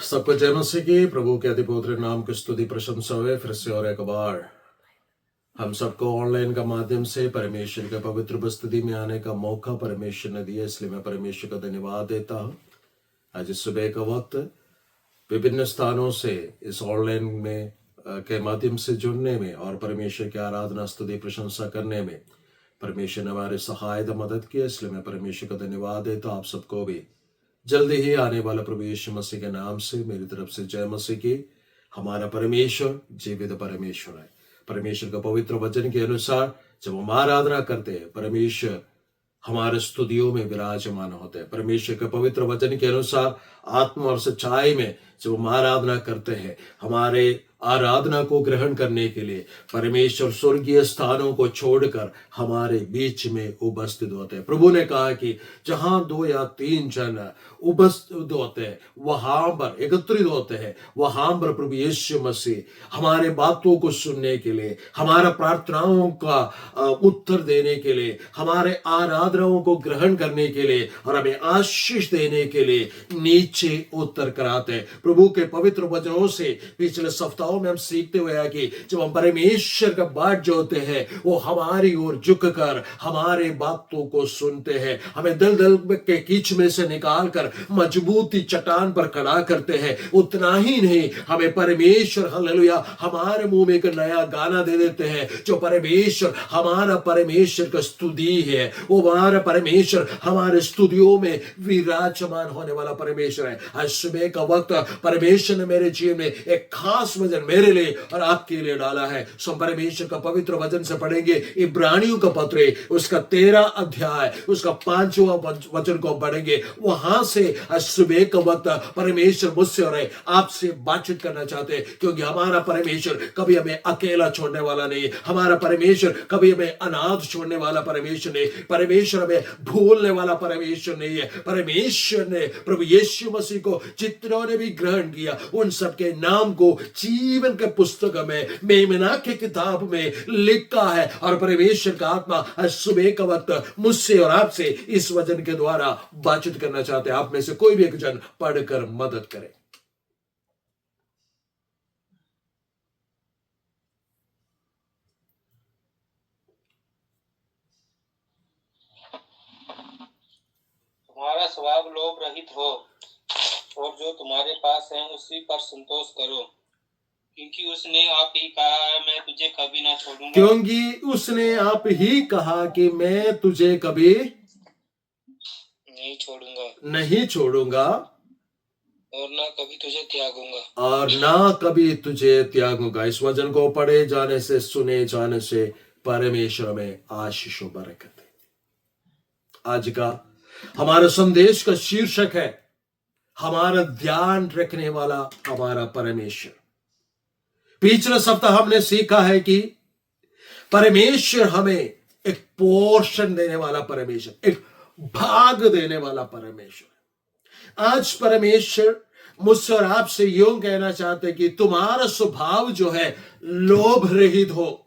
सबको जय मसीह की। प्रभु के अधिपवित्र नाम की स्तुति प्रशंसा हुए। फिर से और एक बार हम सबको ऑनलाइन का माध्यम से परमेश्वर के पवित्र उपस्थिति में आने का मौका परमेश्वर ने दिया, इसलिए मैं परमेश्वर का धन्यवाद देता हूँ। आज इस सुबह का वक्त विभिन्न स्थानों से इस ऑनलाइन में के माध्यम से जुड़ने में और परमेश्वर की आराधना स्तुति प्रशंसा करने में परमेश्वर ने हमारे सहायता मदद की, इसलिए मैं परमेश्वर का धन्यवाद देता हूँ। आप सबको भी जल्दी ही आने वाला प्रभु यीशु मसीह के नाम से मेरी तरफ से जय मसीह की। हमारा परमेश्वर जीवित परमेश्वर है। परमेश्वर का पवित्र वचन के अनुसार जब हम आराधना करते हैं, परमेश्वर हमारे स्तुतियों में विराजमान होते हैं। परमेश्वर के पवित्र वचन के अनुसार आत्मा और सच्चाई में जब हम आराधना करते हैं, हमारे आराधना को ग्रहण करने के लिए परमेश्वर स्वर्गीय स्थानों को छोड़कर हमारे बीच में उपस्थित होते हैं। प्रभु ने कहा कि जहां 2 या 3 जन उपस्थित होते हैं, वहां पर एकत्रित होते हैं, वहां पर प्रभु यीशु मसीह हमारे बातों को सुनने के लिए, हमारा प्रार्थनाओं का उत्तर देने के लिए, हमारे आराधनाओं को ग्रहण करने के लिए और हमें आशीष देने के लिए नीचे उतर कर आते हैं। प्रभु के पवित्र वचनों से पिछले सप्ताहों में हम सीखते हुए हैं कि जब हम परमेश्वर का बाट जोते हैं, वो हमारी ओर झुककर हमारे बातों को सुनते हैं, हमें दलदल के कीच में से निकालकर मजबूती चट्टान पर खड़ा करते हैं। उतना ही नहीं, हमें परमेश्वर हालेलुया हमारे मुंह में एक नया गाना दे देते हैं, जो परमेश्वर हमारा परमेश्वर का स्तुति है। वो हमारा परमेश्वर हमारे स्तुतियों में विराजमान होने वाला परमेश्वर है। आज सुबह का वक्त परमेश्वर ने मेरे जीवन में एक खास वचन मेरे लिए और आपके लिए डाला है। सो परमेश्वर का पवित्र वचन से पढ़ेंगे इब्रानियों का पत्र उसका 13 अध्याय उसका 5वां वचन को पढ़ेंगे। वहां से आज सुबह का वक्त परमेश्वर मुझसे और आपसे बातचीत करना चाहते हैं, क्योंकि हमारा परमेश्वर कभी हमें अकेला छोड़ने वाला नहीं है। हमारा परमेश्वर कभी हमें अनाथ छोड़ने वाला परमेश्वर नहीं। परमेश्वर हमें भूलने वाला परमेश्वर नहीं है। परमेश्वर ने प्रभु यीशु मसीह को जितनों ने भी ग्रहण किया, उन सबके नाम को जीवन के पुस्तक में मेमना की किताब में लिखा है। और परमेश्वर का आत्मा आज सुबह का वक्त मुझसे और आपसे इस वचन के द्वारा बातचीत करना चाहते हैं। आप में से कोई भी एक जन पढ़कर मदद करे। तुम्हारा स्वभाव लोभ रहित हो और जो तुम्हारे पास है उसी पर संतोष करो, क्योंकि उसने आप ही कहा है मैं तुझे कभी ना छोड़ूंगा। क्योंकि उसने आप ही कहा कि मैं तुझे कभी नहीं छोड़ूंगा और ना कभी तुझे त्यागूंगा। और ना कभी तुझे त्यागूंगा। इस वचन को पढ़े जाने से, सुने जाने से परमेश्वर में आशीष और बरकत है। आज का हमारा संदेश का शीर्षक है हमारा ध्यान रखने वाला हमारा परमेश्वर। पिछले सप्ताह हमने सीखा है कि परमेश्वर हमें एक पोर्शन देने वाला परमेश्वर, एक भाग देने वाला परमेश्वर। आज परमेश्वर मुझसे और आपसे यूं कहना चाहते कि तुम्हारा स्वभाव जो है लोभ रहित हो।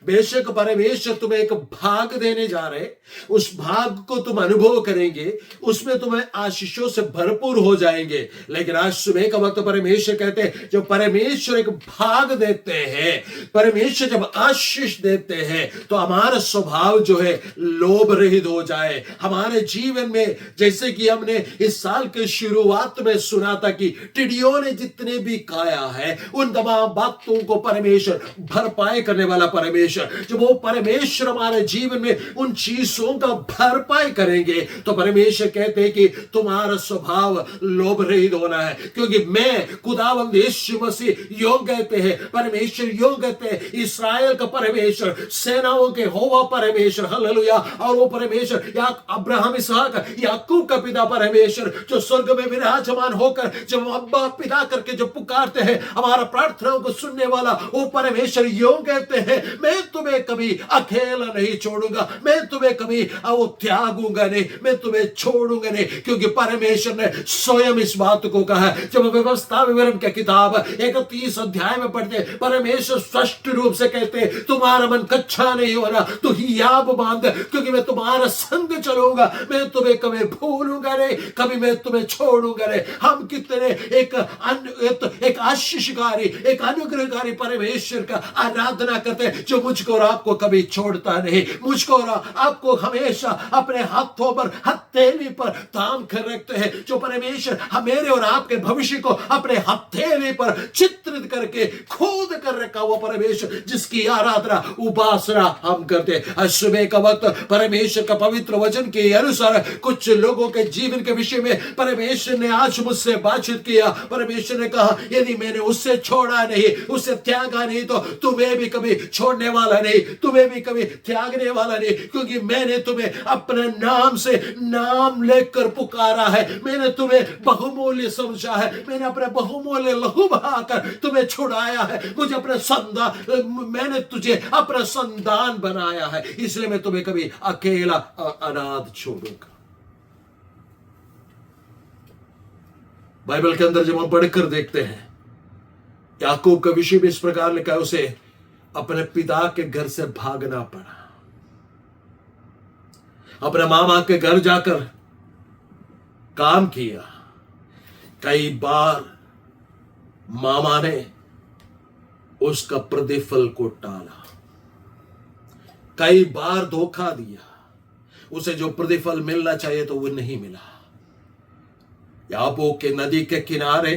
बेशक परमेश्वर तुम्हें एक भाग देने जा रहे, उस भाग को तुम अनुभव करेंगे, उसमें तुम्हें आशीषों से भरपूर हो जाएंगे। लेकिन आज सुबह का वक्त परमेश्वर कहते हैं, जब परमेश्वर एक भाग देते हैं, परमेश्वर जब आशीष देते हैं, तो हमारा स्वभाव जो है लोभ रहित हो जाए। हमारे जीवन में जैसे कि हमने इस साल के शुरुआत में सुना था कि टिड्डियों ने जितने भी खाया है, उन तमाम बातों को परमेश्वर भरपाई करने वाला परमेश्वर, जब वो परमेश्वर हमारे जीवन में उन चीजों का भरपाई करेंगे, तो परमेश्वर कहते हैं कि तुम्हारा स्वभाव लोभ रहित होना है। क्योंकि मैं खुदावंद यीशु मसीह योग कहते हैं, परमेश्वर योग कहते हैं, इस्राएल का परमेश्वर, सेनाओं के होवा परमेश्वर, हालेलुया। और वो परमेश्वर अब्राहम इसहाक याकूब का पिता परमेश्वर, जो स्वर्ग में विराजमान होकर जब अब्बा पिता करके जो पुकारते हैं, हमारा प्रार्थनाओं को सुनने वाला वो परमेश्वर योग कहते हैं, मैं तुम्हें कभी अकेला नहीं छोड़ूंगा, मैं तुम्हें कभी वो त्यागूंगा नहीं, मैं तुम्हें छोड़ूंगा नहीं, क्योंकि परमेश्वर ने स्वयं इस बात को कहा है। जब व्यवस्था विवरण की किताब 31 अध्याय में पढ़ते, परमेश्वर स्पष्ट रूप से कहते, तुम्हारा मन कच्चा नहीं हो रहा, तो हियाब बांध, क्योंकि मैं तुम्हारा संग चलूंगा, मैं तुम्हें कभी भूलूंगा नहीं, कभी मैं तुम्हें छोड़ूंगा नहीं। हम कितने एक आशीषकारी, एक अनुग्रहकारी परमेश्वर का आराधना करते हैं, जो मुझको और आपको कभी छोड़ता नहीं, मुझको और आपको हमेशा अपने हाथों पर, हथेली पर थाम कर रखते हैं, जो परमेश्वर मेरे और आपके भविष्य को अपने हथेली पर चित्रित करके खोद कर रखा हुआ परमेश्वर, जिसकी आराधना उपासना हम करते हैं। सुबह का वक्त परमेश्वर का पवित्र वचन के अनुसार कुछ लोगों के जीवन के विषय में परमेश्वर ने आज मुझसे बातचीत किया। परमेश्वर ने कहा, यदि मैंने उससे छोड़ा नहीं, उससे त्यागा नहीं, तो तुम्हें भी कभी छोड़ने वाला नहीं, तुम्हें भी कभी त्यागने वाला नहीं, क्योंकि मैंने तुम्हें अपने नाम से नाम लेकर पुकारा है, मैंने तुम्हें बहुमूल्य समझा है, मैंने अपने बहुमूल्य लहू बहाकर तुम्हें छुड़ाया है, मुझे अपने मैंने तुझे अपना संतान बनाया है, इसलिए मैं तुम्हें कभी अकेला अनाथ छोड़ूंगा। बाइबल के अंदर जब हम पढ़कर देखते हैं, याकूब का विषय भी इस प्रकार लिखा है, उसे अपने पिता के घर से भागना पड़ा, अपने मामा के घर जाकर काम किया। कई बार मामा ने उसका प्रतिफल को टाला, कई बार धोखा दिया, उसे जो प्रतिफल मिलना चाहिए तो वो नहीं मिला। याबो के नदी के किनारे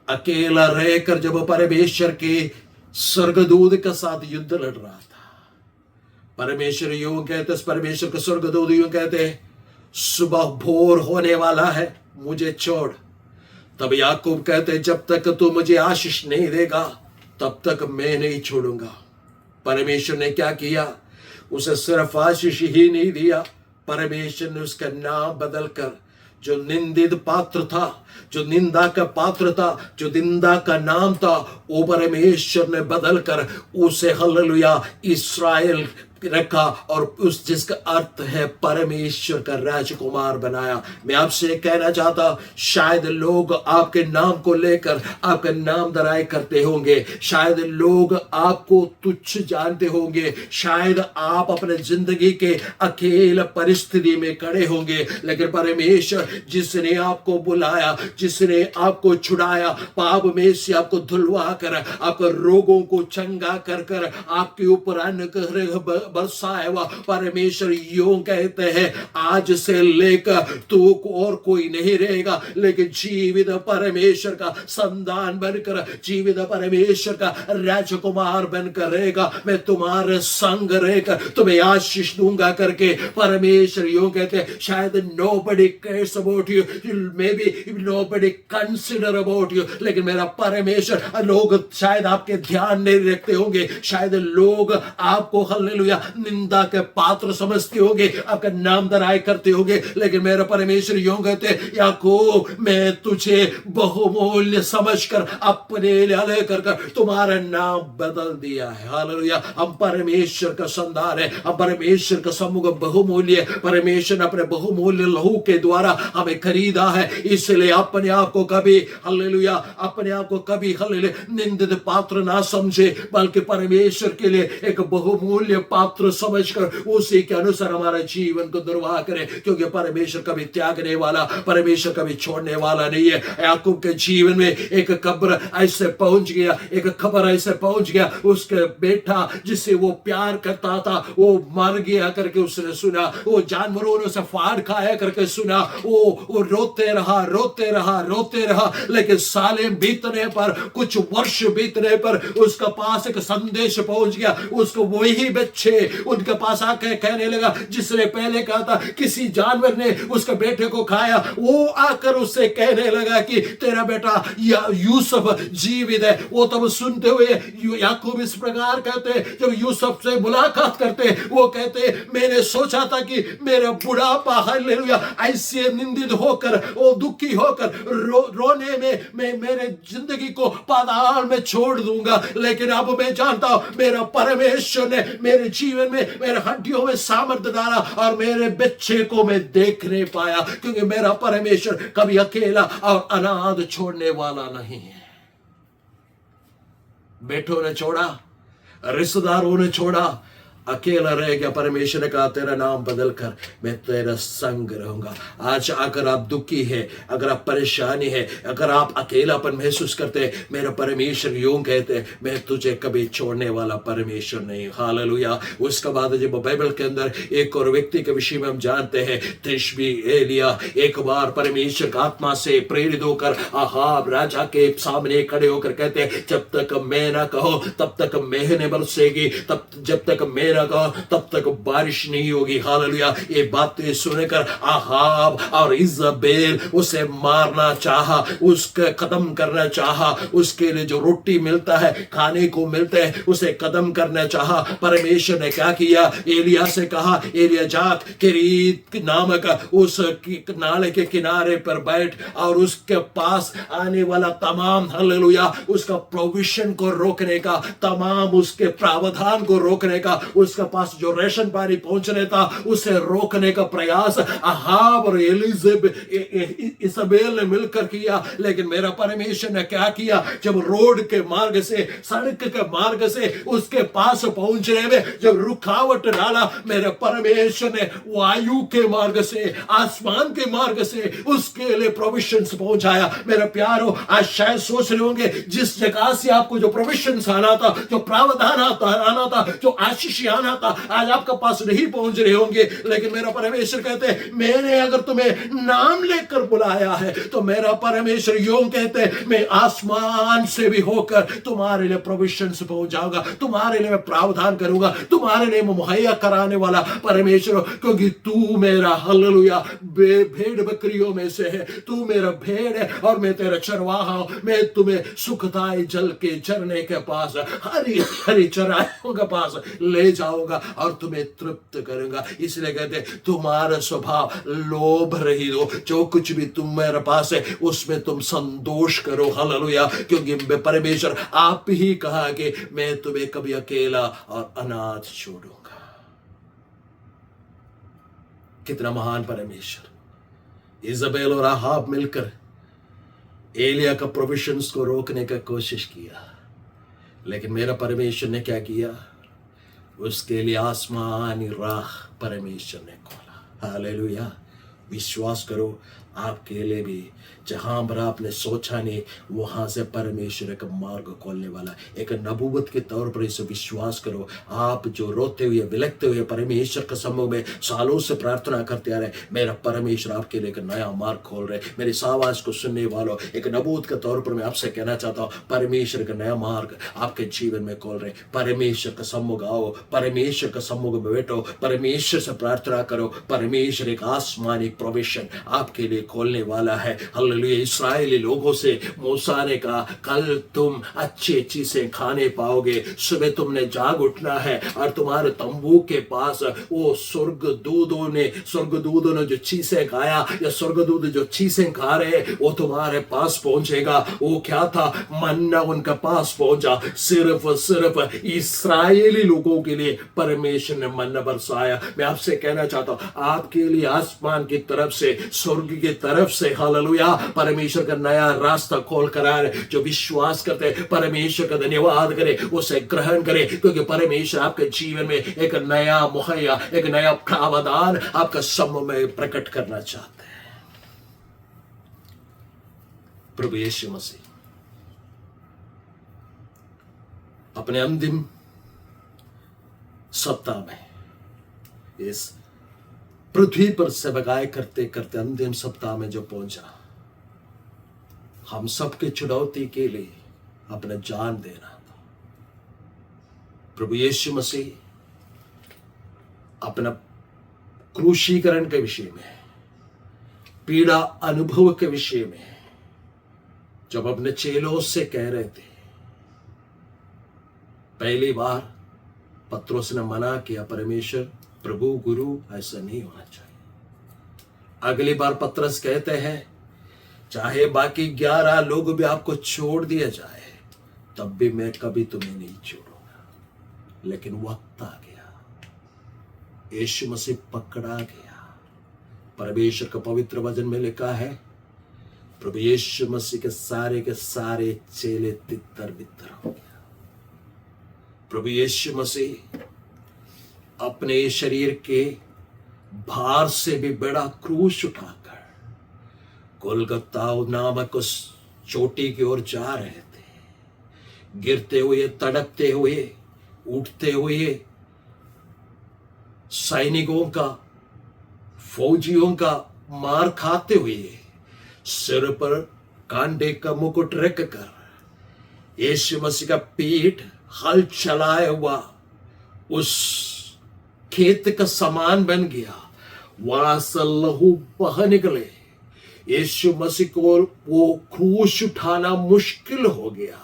अकेला रहकर जब परमेश्वर के स्वर्गदूत के साथ युद्ध लड़ रहा था, परमेश्वर यूं कहते, परमेश्वर के स्वर्गदूत यूं कहते, सुबह भोर होने वाला है, मुझे छोड़। तब याकूब कहते, जब तक तू मुझे आशीष नहीं देगा तब तक मैं नहीं छोड़ूंगा। परमेश्वर ने क्या किया, उसे सिर्फ आशीष ही नहीं दिया, परमेश्वर ने उसका नाम बदलकर, जो निंदित पात्र था, जो निंदा का पात्र था, जो निंदा का नाम था, वो परमेश्वर ने बदलकर उसे हालेलुया इस्राएल रखा, और उस जिसका अर्थ है परमेश्वर का राजकुमार बनाया। मैं आपसे कहना चाहता, शायद लोग आपके नाम को लेकर आपका नाम दराई करते होंगे, शायद लोग आपको तुच्छ जानते होंगे, शायद आप अपने जिंदगी के अकेले परिस्थिति में खड़े होंगे, लेकिन परमेश्वर जिसने आपको बुलाया, जिसने आपको छुड़ाया, पाप में से आपको धुलवा कर, आपके रोगों को चंगा कर कर आपके ऊपर अनुग्रह बरसाया हुआ, परमेश्वर यूं कहते हैं, आज से लेकर तू और कोई नहीं रहेगा, लेकिन जीवित परमेश्वर का संतान बनकर, जीवित परमेश्वर का राजकुमार बनकर रहेगा, मैं तुम्हारे संग रहकर तुम्हें आशीष दूंगा करके परमेश्वर यूं कहते हैं। शायद nobody cares about you, maybe nobody consider about you, लेकिन मेरा परमेश्वर, लोग शायद आपके ध्यान नहीं रखते होंगे, शायद लोग आपको हालेलुया निंदा के पात्र समझते होंगे, आपका नाम दराई करते होंगे, लेकिन मेरा परमेश्वर यूं कहते, याकूब मैं तुझे बहुमूल्य समझकर अपने लिए लेकर तुम्हारा नाम बदल दिया है। हालेलुया, हम परमेश्वर का संतान है, हम परमेश्वर का समूह बहुमूल्य, परमेश्वर ने अपने बहुमूल्य लहू के द्वारा हमें खरीदा है, इसलिए अपने आप को कभी हालेलुया, अपने आप को कभी हालेलुया निंदित पात्र ना समझे, बल्कि परमेश्वर के लिए एक बहुमूल्य पात्र समझकर उसी के अनुसार हमारा जीवन को निर्वाह करें, क्योंकि परमेश्वर कभी त्यागने वाला, परमेश्वर कभी छोड़ने वाला नहीं है। याकूब के जीवन में एक कब्र ऐसे पहुंच गया, एक खबर ऐसे पहुंच गया, उसके बेटा जिससे वो प्यार करता था वो मर गया करके उसने सुना, वो जानवरों ने उसे फाड़ खाया करके सुना, वो रोते रहा, रोते रहा, रोते रहा, लेकिन सालें बीतने पर, कुछ वर्ष बीतने पर उसका पास एक संदेश पहुंच गया, उसको वही बच्चे थे उनके पास आकर कहने लगा, जिसने पहले कहा था किसी जानवर ने उसके बेटे को खाया, वो आकर उससे कहने लगा कि तेरा बेटा यूसुफ जीवित है। वो तब सुनते हुए याकूब इस प्रकार कहते, जब यूसुफ से मुलाकात करते, वो कहते मैंने सोचा था कि मेरा बुढ़ापा हालेलुया ऐसे निंदित होकर, वो दुखी होकर रोने में मैं मेरे जिंदगी को पाताल में छोड़ दूंगा, लेकिन अब मैं जानता हूं मेरा परमेश्वर ने मेरे जीवन में, मेरे हड्डियों में सामर्थ्य डाला और मेरे बच्चे को मैं देख नहीं पाया, क्योंकि मेरा परमेश्वर कभी अकेला और अनाथ छोड़ने वाला नहीं है। बेटों ने छोड़ा, रिश्तेदारों ने छोड़ा, अकेला रह गया। परमेश्वर ने कहा तेरा नाम बदल कर मैं तेरा संग रहूंगा। आज अगर आप दुखी है, अगर आप परेशानी है, अगर आप अकेलापन महसूस करते हैं, मेरा परमेश्वर यूं कहते हैं मैं तुझे कभी छोड़ने वाला परमेश्वर नहीं। हालेलुया। उसके बाद जब बाइबल के अंदर एक और व्यक्ति के विषय में हम जानते हैं, तिशबी एलिया, एक बार परमेश्वर का आत्मा से प्रेरित होकर अहाब राजा के सामने खड़े होकर कहते हैं जब तक मैं ना कहो तब तक मेहने बरसेगी, तब जब तक मैं ना कहो तब तक बारिश नहीं होगी। हालेलुया। ये बातें सुनकर अहाब और इज़बेल उसे मारना चाहा, उसके खत्म करना चाहा, उसके लिए जो रोटी मिलता है, खाने को मिलते हैं, उसे खत्म करना चाहा। परमेश्वर ने क्या किया, एलिया से कहा एलिया जाक किरीत नामक उस नाले के किनारे पर बैठ और उसके पास आने वाला तमाम हालेलुया उसका प्रोविजन को रोकने का, तमाम उसके प्रावधान को रोकने का, उसके पास जो रेशन पानी पहुंचने था उसे रोकने का प्रयास अहाब और इज़बेल ने मिलकर किया। लेकिन मेरा परमेश्वर ने क्या किया, जब रोड के मार्ग से, सड़क के मार्ग से उसके पास पहुंचने में जब रुकावट डाला, मेरे परमेश्वर ने वायु के मार्ग से, आसमान के मार्ग से उसके लिए प्रोविजंस पहुंचाया। मेरे प्यारो, आज शायद सोच रहे होंगे जिस जगह से आपको जो प्रोविजंस आना था, जो प्रावधान आना था, जो आशीष आना था, आज आपके पास नहीं पहुंच रहे होंगे। लेकिन मेरा परमेश्वर कहते हैं मैंने अगर तुम्हें नाम लेकर बुलाया है तो मेरा परमेश्वर यूं कहते हैं मैं आसमान से भी होकर तुम्हारे लिए प्रोविजंस पहुंचाऊंगा, तुम्हारे लिए मैं प्रावधान करूंगा, तुम्हारे लिए मैं मुहैया कराने वाला परमेश्वर, क्योंकि तू मेरा हालेलुया भेड़ बकरियों में से है, तू मेरा भेड़ है और मैं तेरा चरवाहा हूं। मैं तुम्हें सुखदाई जल के झरने के पास, हरी हरी चराइयों के पास ले जाऊंगा और तुम्हें तृप्त करूंगा। इसलिए कहते हैं तुम्हारा स्वभाव लोभ रही हो, जो कुछ भी तुम मेरे पास है उसमें तुम संतोष करो। हालेलुया। क्योंकि परमेश्वर आप ही कहा कि मैं तुम्हें कभी अकेला और अनाथ छोड़ूंगा। कितना महान परमेश्वर। इज़बेल और अहाब मिलकर एलिया का प्रोविजंस को रोकने का कोशिश किया, लेकिन मेरा परमेश्वर ने क्या किया, उसके लिए आसमानी राह परमेश्वर ने खोला। हालेलुया। विश्वास करो आपके लिए भी जहां पर आपने सोचा नहीं वहां से परमेश्वर का मार्ग खोलने वाला, एक नबूवत के तौर पर इसे विश्वास करो। आप जो रोते हुए विलखते हुए परमेश्वर के सम्मुख में सालों से प्रार्थना करते आ रहे, मेरा परमेश्वर आपके लिए एक नया मार्ग खोल रहे। मेरी इस आवाज को सुनने वालों, एक नबूवत के तौर पर मैं आपसे कहना चाहता हूँ परमेश्वर का नया मार्ग आपके जीवन में खोल रहे। परमेश्वर का सम्मुख आओ, परमेश्वर का सम्मुख में बैठो, परमेश्वर से प्रार्थना करो। परमेश्वर एक आसमानी प्रोविजन आपके लिए खोलने वाला है। हालेलुया। इस्राएली लोगों से मूसा ने कहा कल तुम अच्छी चीजें खाने पाओगे, सुबह तुमने जाग उठना है और तुम्हारे तंबू के पास वो स्वर्गदूतों ने जो चीजें खाया या स्वर्गदूत जो चीजें खा रहे वो तुम्हारे पास पहुंचेगा। वो क्या था, मन्ना उनके पास पहुंचा। सिर्फ इस्राएली लोगों के लिए परमेश्वर ने मन्ना बरसाया। मैं आपसे कहना चाहता हूं आपके लिए आसमान की तरफ से, स्वर्ग की तरफ से हालेलुया परमेश्वर का नया रास्ता खोल कर आ रहे। जो विश्वास करते हैं परमेश्वर का धन्यवाद करें, उसे ग्रहण करें, क्योंकि परमेश्वर आपके जीवन में एक नया मुहैया, एक नया प्रावधान आपका सम्मुख में प्रकट करना चाहते हैं। प्रभु यीशु मसीह अपने अंतिम सप्ताह में, इस पृथ्वी पर सेवकाई करते करते अंतिम सप्ताह में जो पहुंचा, हम सबके चुनौती के लिए अपना जान देना था। प्रभु यीशु मसीह अपना क्रूशीकरण के विषय में, पीड़ा अनुभव के विषय में जब अपने चेलों से कह रहे थे, पहली बार पत्रोस ने मना किया, परमेश्वर प्रभु गुरु ऐसा नहीं होना चाहिए। अगली बार पत्रस कहते हैं, चाहे बाकी 11 लोग भी आपको छोड़ दिया जाए तब भी मैं कभी तुम्हें नहीं छोड़ूंगा। लेकिन वक्त आ गया, यीशु मसीह पकड़ा गया। परमेश्वर का पवित्र वचन में लिखा है, प्रभु यीशु मसीह के सारे चेले तितर बितर हो गया। प्रभु यीशु मसीह अपने शरीर के भार से भी बड़ा क्रूस उठाकर गोलगत्ता नामक उस चोटी की ओर जा रहे थे। गिरते हुए, तड़पते हुए, उठते हुए, सैनिकों का, फौजियों का मार खाते हुए, सिर पर कांटे का मुकुट रखकर यीशु मसीह का पीठ हल चलाए हुआ उस खेत का समान बन गया। वहां से लहू बह निकले। यीशु मसीह को वो क्रूस उठाना मुश्किल हो गया।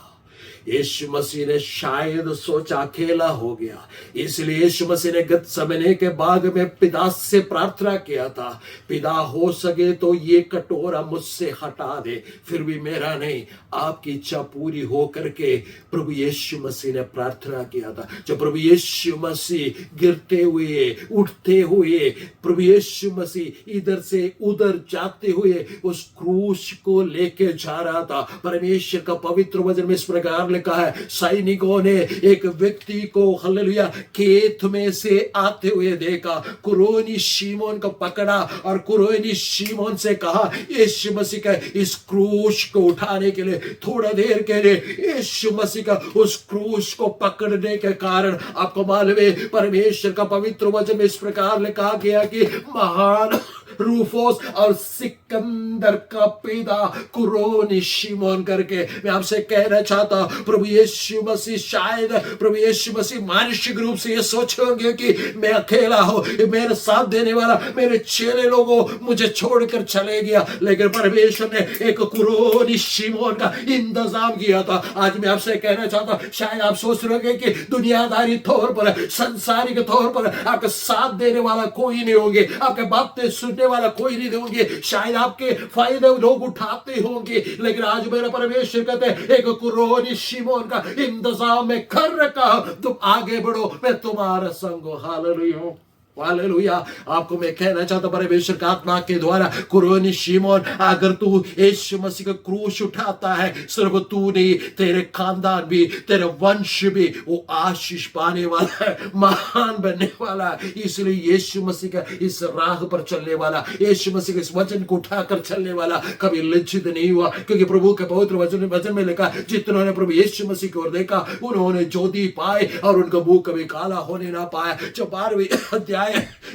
यीशु मसीह ने शायद सोचा अकेला हो गया, इसलिए यीशु मसीह ने गतसमने के बाग में पिता से प्रार्थना किया था, पिता हो सके तो ये कटोरा मुझसे हटा दे, फिर भी मेरा नहीं आपकी इच्छा पूरी हो करके प्रभु यीशु मसीह ने प्रार्थना किया था। जब प्रभु यीशु मसीह गिरते हुए, उठते हुए, प्रभु यीशु मसीह इधर से उधर जाते हुए उस क्रूस को लेके जा रहा था, परमेश्वर का पवित्र वचन में इस प्रकार लिखा है, सैनिकों ने एक व्यक्ति को हालेलुया खेत में से आते हुए देखा, कुरेनी शिमोन को पकड़ा और कुरेनी शिमोन से कहा, यीशु मसीह का इस क्रूस को उठाने के लिए थोड़ा देर के लिए यीशु मसीह का उस क्रूस को पकड़ने के कारण आपको मालूम है परमेश्वर का पवित्र वचन में इस प्रकार लिखा गया कि महान रूफोस और सिकंदर का पिता कुरेनी शिमोन करके। मैं आपसे कहना चाहता, प्रभु यीशु मसीह शायद प्रभु यीशु मसीह मानसिक रूप से ये सोचेंगे कि मैं अकेला हूं, मेरे साथ देने वाला, मेरे चेले लोगों मुझे छोड़कर चले गया, लेकिन परमेश्वर ने एक कुरेनी शिमोन का इंतजाम किया था। आज मैं आपसे कहना चाहता, शायद आप सोच रहे होंगे कि दुनियादारी तौर पर, सांसारिक तौर पर आपका साथ देने वाला कोई नहीं होंगे, आपके बातें सुनने वाला कोई नहीं होंगे, शायद आपके फायदे लोग उठाते होंगे, लेकिन आज मेरा परमेश्वर कहते हैं एक कुरेनी शिमोन का इंतजाम में कर रखा, तुम आगे बढ़ो, मैं तुम्हारा संग हूं। Hallelujah, hallelujah. आपको मैं कहना चाहता परमेश्वर का आत्मा के द्वारा, कुरेनी शिमोन, अगर तू यीशु मसीह का क्रूस उठाता है, सिर्फ तू नहीं, तेरे खानदान भी, तेरे वंश भी वो आशीष पाने वाला है, महान बनने वाला है। इसलिए यीशु मसीह का इस राह पर चलने वाला, यीशु मसीह के इस वचन को उठाकर चलने वाला कभी लज्जित नहीं हुआ, क्योंकि प्रभु के पवित्र वचन में लिखा, जितनों ने प्रभु यीशु मसीह की ओर देखा उन्होंने ज्योति पाए और उनका मुंह कभी काला होने ना पाया। जब 12वीं अध्याय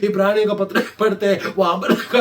इब्रानियों का पत्र पढ़ते हैं, वहां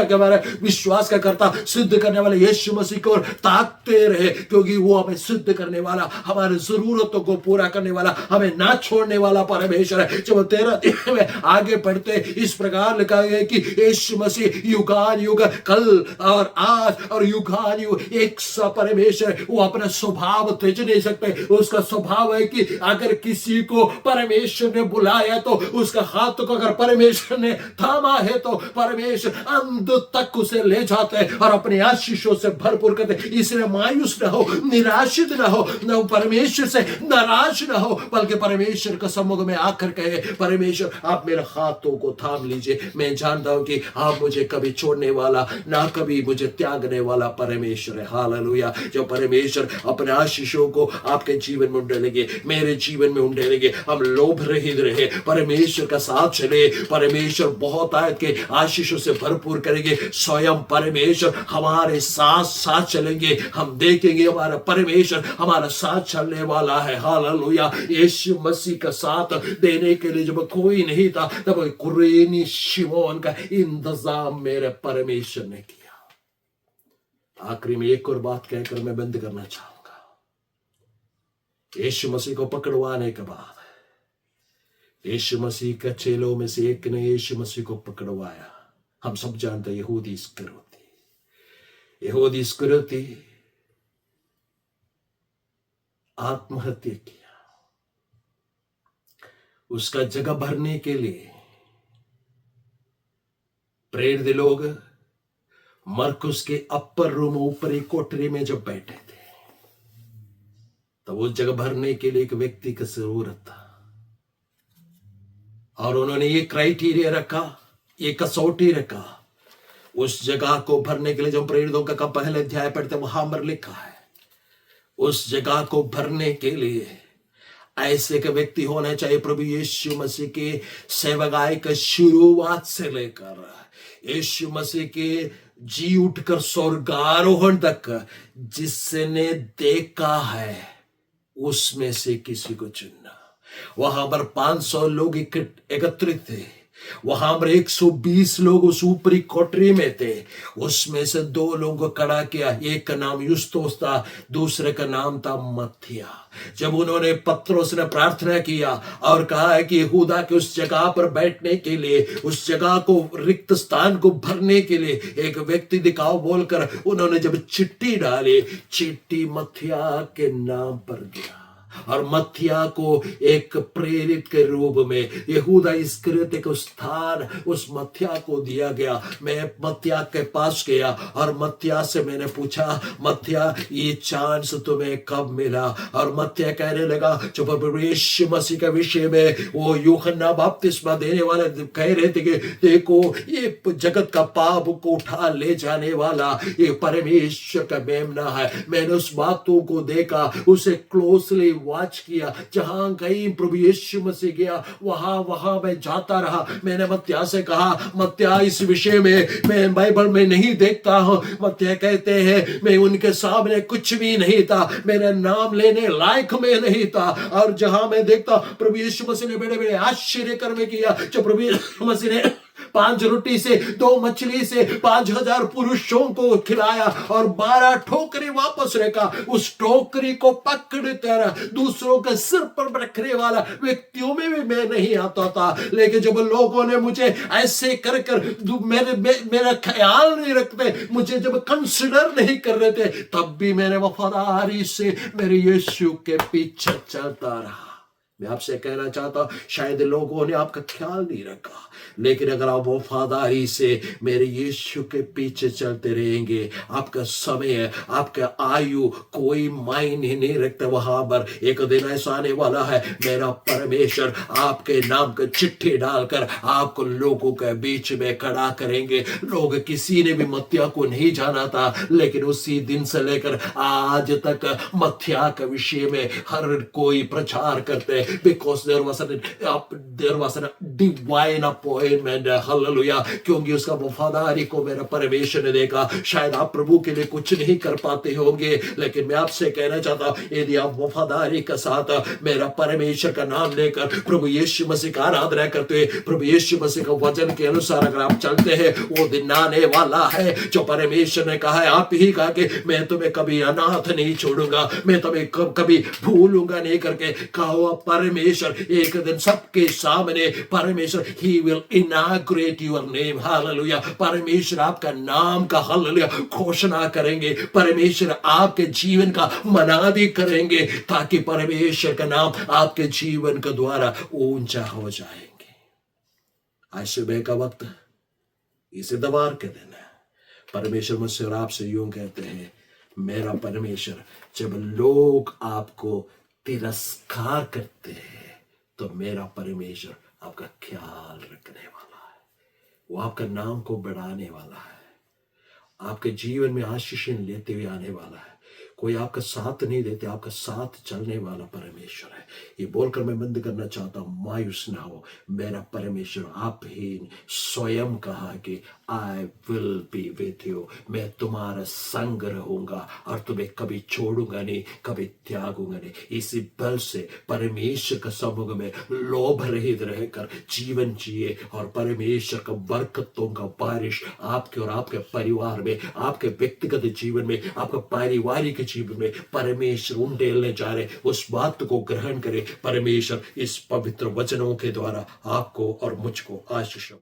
हमारा विश्वास का कर्ता, सिद्ध करने वाले यीशु मसीह को ताकते रहे, क्योंकि वो हमें सिद्ध करने वाला, हमारी जरूरतों को पूरा करने वाला, हमें ना छोड़ने वाला परमेश्वर है। जब 13 में आगे पढ़ते इस प्रकार लिखा गया कि यीशु मसीह युगान युग, कल और आज और युगान युग एक सा परमेश्वर, वो अपना स्वभाव त्यज नहीं सकते। उसका स्वभाव है कि अगर किसी को परमेश्वर ने बुलाया तो उसका हाथ को अगर परमेश्वर ने थामा है तो परमेश्वर अंत तक उसे ले जाते हैं और अपने आशीषों से भरपूर करते। इसलिए मायूस ना हो, निराशित ना हो, न परमेश्वर से नाराज ना हो, बल्कि परमेश्वर का सम्मुख में आकर कहे, परमेश्वर आप मेरे हाथों को थाम लीजिए, मैं जानता हूं कि आप मुझे कभी छोड़ने वाला, ना कभी मुझे त्यागने वाला परमेश्वर है। हालेलुया। जो परमेश्वर अपने आशीषों को आपके जीवन में उंडेलेंगे, मेरे जीवन में उंडेलेंगे, हम लोभ रहित रहे, परमेश्वर का साथ चले, परमेश्वर बहुत आयत के आशीषों से भरपूर करेंगे, स्वयं परमेश्वर हमारे साथ साथ चलेंगे, हम देखेंगे हमारा परमेश्वर हमारा साथ चलने वाला है। हालेलुया। यीशु मसीह का साथ देने के लिए जब कोई नहीं था, तब कुरेनी शिमोन का इंतजाम मेरे परमेश्वर ने किया। आखिरी में एक और बात कहकर मैं बंद करना चाहूंगा। यीशु मसीह को पकड़वाने के बाद यीशु मसीह के चेलों में से एक ने यीशु मसीह को पकड़वाया। हम सब जानते हैं यहूदी इस्करियोती आत्महत्या किया। उसका जगह भरने के लिए प्रेरित लोग मरकुस के अपर रूम ऊपरी कोठरी में जब बैठे थे तो उस जगह भरने के लिए एक व्यक्ति की जरूरत था, और उन्होंने ये क्राइटेरिया रखा, ये कसौटी रखा। उस जगह को भरने के लिए जो प्रेरितों का पहले अध्याय पढ़ते वहां पर लिखा है, उस जगह को भरने के लिए ऐसे के व्यक्ति होने चाहिए प्रभु यीशु मसीह के सेवकाई के शुरुआत से लेकर यीशु मसीह के जी उठकर स्वर्गारोहण तक जिसने देखा है उसमें से किसी को चुनना। वहां पर 500 लोग एकत्रित थे, वहां पर 120 लोग उस ऊपरी कोठरी में थे। उसमें से 2 लोगों को खड़ा किया, एक का नाम युस्तोस था, दूसरे का नाम था मत्थिया। जब उन्होंने पत्रोस ने प्रार्थना किया और कहा है कि यहूदा के उस जगह पर बैठने के लिए, उस जगह को रिक्त स्थान को भरने के लिए एक व्यक्ति दिखाओ बोलकर उन्होंने जब चिट्ठी डाली, चिट्ठी मत्थिया के नाम पर गया और मत्थिया को एक प्रेरित के रूप में यहूदा इस्करियोती को स्थान उस मत्थिया को दिया गया। मैं मत्थिया के पास गया और मत्थिया से मैंने पूछा, मत्थिया ये चांस तुम्हें कब मिला? और मत्थिया कहने लगा, जो प्रभु यीशु मसीह के विषय में वो यूहन्ना बपतिस्मा देने वाले कह रहे थे कि देखो ये जगत का पाप को उठा ले जाने वाला ये परमेश्वर का मेमना है। मैंने उस बातों को देखा, उसे क्लोजली वॉच किया, जहां कहीं प्रभु यीशु मसीह गया वहां मैं जाता रहा। मैंने मत्तिया से कहा, मत्तिया इस विषय में मैं बाइबल में नहीं देखता हूं। मत्तिया कहते हैं मैं उनके सामने कुछ भी नहीं था, मेरा नाम लेने लायक में नहीं था। और जहां मैं देखता प्रभु यीशु मसीह ने बड़े बड़े आश्चर्य कर्म किया। जो प्रभु यीशु मसीह ने 5 रोटी से 2 मछली से 5000 पुरुषों को खिलाया और 12 ठोकरी वापस रखा, उस टोकरी को पकड़कर दूसरों के सिर पर रखने वाला व्यक्तियों में भी मैं नहीं आता था। लेकिन जब लोगों ने मुझे ऐसे कर मेरा ख्याल नहीं रखते, मुझे जब कंसिडर नहीं कर रहे थे, तब भी मैंने वफादारी से मेरे यीशु के पीछे चलता रहा। मैं आपसे कहना चाहता हूं, शायद लोगों ने आपका ख्याल नहीं रखा, लेकिन अगर आप वफादारी से मेरे यीशु के पीछे चलते रहेंगे, आपका समय, आपका आयु कोई मायने नहीं रखता। वहां पर एक दिन ऐसा आने वाला है, मेरा परमेश्वर आपके नाम का चिट्ठी डालकर आपको लोगों के बीच में खड़ा करेंगे। लोग किसी ने भी मत्तिया को नहीं जाना था, लेकिन उसी दिन से लेकर आज तक मत्तिया के विषय में हर कोई प्रचार करते, because there was a divine appointment, hallelujah, क्योंकि उसका वफादारी को मेरा परमेश्वर ने देखा। शायद आप प्रभु के लिए कुछ नहीं कर पाते होंगे, लेकिन मैं आपसे कहना चाहता हूं, यदि आप वफादारी के साथ मेरा परमेश्वर का नाम लेकर प्रभु यीशु मसीह का आराधना करते हुए प्रभु यीशु मसीह का वचन के अनुसार अगर आप चलते हैं, वो दिन आने वाला है जो परमेश्वर ने कहा है, आप ही कहा कि मैं तुम्हें कभी अनाथ नहीं छोड़ूंगा, मैं तुम्हें कभी भूलूंगा नहीं करके कहा परमेश्वर एक दिन सबके सामने परमेश्वर he will inaugurate your name, hallelujah. परमेश्वर आपका नाम का हालेलुया घोषणा करेंगे, परमेश्वर आपके जीवन का मनादी करेंगे, ताकि परमेश्वर का नाम आपके जीवन के द्वारा ऊंचा हो जाएंगे। आज सुबह का वक्त, इस इतवार के दिन है, परमेश्वर मुझसे और आपसे यूं कहते हैं, मेरा परमेश्वर जब लोग आपको तिरस्कार करते हैं तो मेरा परमेश्वर आपका ख्याल रखने वाला है, वो आपका नाम को बढ़ाने वाला है, आपके जीवन में आशीष लेते हुए आने वाला है। कोई आपका साथ नहीं देते, आपका साथ चलने वाला परमेश्वर है। ये बोलकर मैं बंद करना चाहता हूं, मायूस ना हो, मेरा परमेश्वर आप ही स्वयं कहा कि I will be with you. मैं तुम्हारा संग रहूंगा और तुम्हें कभी छोड़ूंगा नहीं, कभी त्यागूंगा नहीं। इसी बल से परमेश्वर का समूह में लोभ रहित रहकर जीवन जिए और परमेश्वर का बरकतों का बारिश आपके और आपके परिवार में, आपके व्यक्तिगत जीवन में, आपके पारिवारिक जीवन में परमेश्वर उंडेलने जा रहे, उस बात को ग्रहण करें। परमेश्वर इस पवित्र वचनों के द्वारा आपको और मुझको आशीष